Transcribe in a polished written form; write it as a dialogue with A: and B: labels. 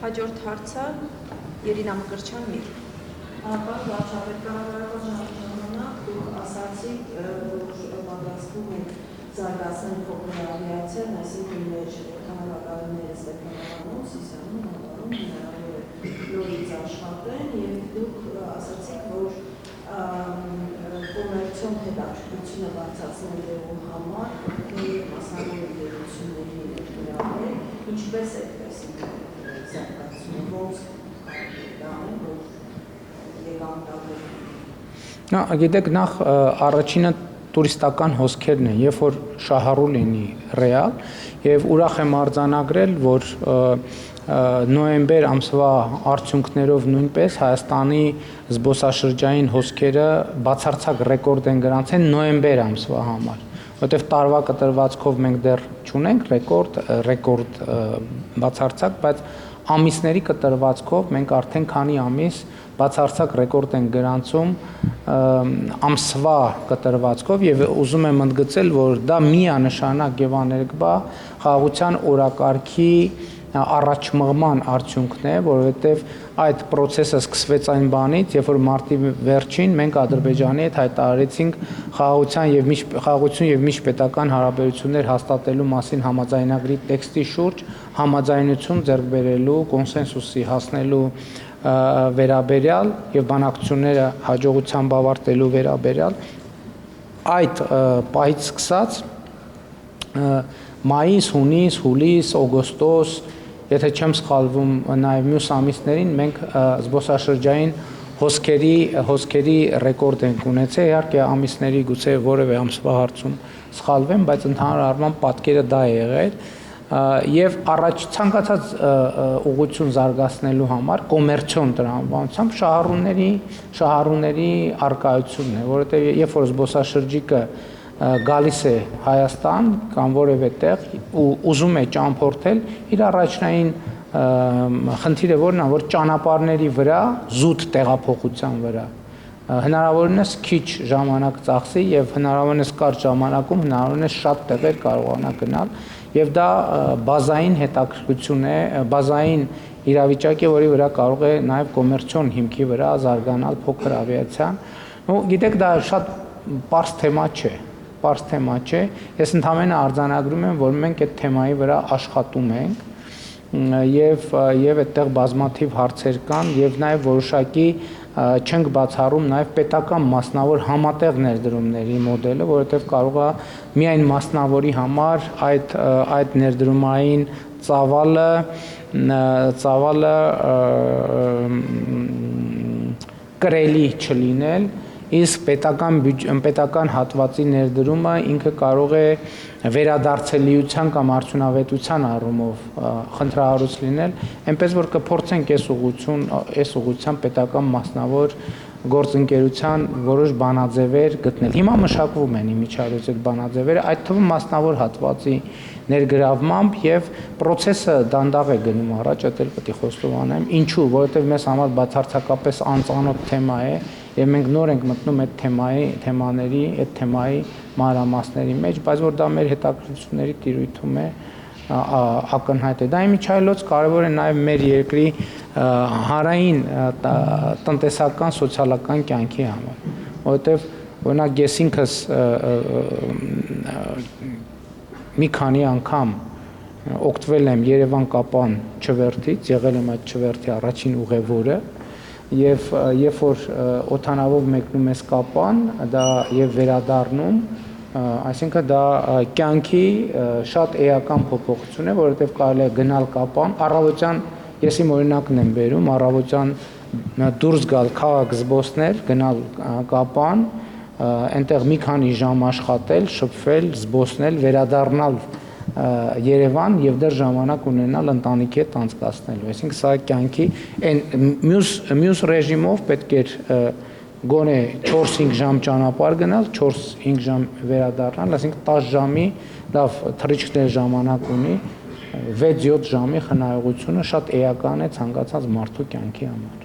A: Հաջորդ հարցը Երինա Մկրտչյան
B: Պարոն վարչապետ, կառավարական ժամանակ դուք ասացիք, որ պատրաստվում եք զարգացնել փոքր ավիացիան, այսինքն մեր քաղաքականները Ստեփանավանում, Սիսիանում, Համարում հնարավոր է նորից աշխատեն եւ դուք ասացիք, որ կոմերցիոն հետաքրքրությունը բարձրացնելու համար մասնավոր ընկերությունների ներկայացնել, ինչպես է զարգացումը, ոնց դառնալ, որ
C: Գիտեք, նախ առաջինը տուրիստական հոսքերն են, երբ որ շահառու լինի ռեալ, եւ ուրախ եմ արձանագրել, որ նոյեմբեր ամսվա արդյունքներով նույնպես Հայաստանի զբոսաշրջային հոսքերը բացարձակ ռեկորդ են գրանցել նոյեմբեր ամսվա համար, որտեղ տարվա կտրվածքով մենք դեռ չունենք ռեկորդ բացարձակ, բայց ամիսների կտրվածքով մենք արդեն քանի ամիս բացարձակ ռեկորդ են գրանցում ամսվա կտրվածքով եւ ուզում եմ ընդգծել, որ դա միանշանակ եւ աներկբա խաղաղության օրակարգի առաջմղման արդյունքն է, որովհետեւ այդ process-ը սկսվեց այն բանից, երբ որ մարտի վերջին մենք Ադրբեջանի հետ հայտարարեցինք խաղաղություն եւ միջպետական հարաբերություններ հաստատելու մասին համաձայնագրի տեքստի շուրջ համաձայնություն ձեռք բերելու, կոնսենսուսի հասնելու վերաբերյալ եւ բանակցությունները հաջողությամբ ավարտելու վերաբերյալ այդ պահից սկսած մայիս, հունիս, հուլիս, օգոստոս, եթե չեմ սխալվում, նաեւ մյուս ամիսներին մենք զբոսաշրջային հոսքերի ռեկորդ ենք ունեցել, իհարկե ամիսների գուցե որևէ ամսվա հարցում սխալվեմ, բայց ընդհանուր առմամբ պատկերը դա է եղել եւ առաջ ցանկացած ուղղություն զարգացնելու համար կոմերցիոն տրամաբանությամբ շահառուների արկայությունն է, որովհետեւ երբ որ զբոսաշրջիկը գալիս է Հայաստան կամ որևէ տեղ ու ուզում է ճամփորդել, իր առաջնային խնդիրը որն է, որ ճանապարհների վրա զուտ տեղափոխության վրա հնարավորինս քիչ ժամանակ ծախսի եւ հնարավորինս կարճ ժամանակում հնարավորինս շատ տեղեր կարողանա գնալ եւ դա բազային հետաքրքրություն է, բազային իրավիճակ է, որի վրա կարող է նաեւ կոմերցիոն հիմքի վրա զարգանալ փոքր ավիացիան։ Գիտեք, դա շատ պարզ թեմա չէ, ես ընդհանրապես արձանագրում եմ, որ մենք այդ թեմայի վրա աշխատում ենք եւ այդտեղ բազմաթիվ հարցեր կան եւ նաեւ որոշակի չենք բացառում նաեւ պետական մասնավոր համատեղ ներդրումների մոդելը, որովհետեւ կարող է միայն մասնավորի համար այդ ներդրումային ծավալը կրելի չլինել, իսկ պետական հատվածի ներդրումը ինքը կարող է վերադարձելիության կամ արդյունավետության առումով խնդրահարույց լինել, այնպես որ կփորձենք այս ուղղությամբ պետական մասնավոր գործընկերության որոշ բանաձևեր գտնել։ Հիմա մշակվում են իմիջիայլոց այդ բանաձևերը, այդ թվում մասնավոր հատվածի ներգրավմամբ եւ process-ը դանդաղ է գնում առաջ, դա էլ պետք է խոստովանեմ։ Ինչու՞, որովհետեւ մեզ համար բացարձակապես անծանոթ թեմա է եւ մենք նոր ենք մտնում այդ թեմայի մանրամասների մեջ, բայց որ դա մեր հետաքրքրությունների տիրույթում է ակնհայտ է։ Դա իմիջիայլոց կարևոր է նաեւ մեր երկրի հանրային տնտեսական, սոցիալական կյանքի համար, որովհետեւ օրինակ ես ինքս մի քանի անգամ օգտվել եմ Երևան-Կապան չվերթից, եղել եմ այդ չվերթի առաջին ուղևորը եւ երբ որ օդանավով մեկնում ես Կապան, դա եւ վերադառնում, այսինքն դա կյանքի շատ էական փոփոխություն է, որովհետեւ կարելի է գնալ Կապան, առավոտյան ես իմ օրինակն եմ բերում, առավոտյան դուրս գալ քաղաք զբոսնել, գնալ Կապան, այնտեղ մի քանի ժամ աշխատել, շփվել, զբոսնել, վերադառնալ Երևան եւ դեռ ժամանակ ունենալ ընտանիքի հետ անցկացնելու։ Այսինքն սա կյանքի մյուս ռեժիմով պետք է գոնե 4-5 ժամ ճանապարհ գնալ, 4-5 ժամ վերադառնալ, այսինքն 10 ժամի լավ թռիչքներ ժամանակ ունի, 6-7 ժամի խնայողությունը շատ էական է ցանկացած մարդու կյանքի համար։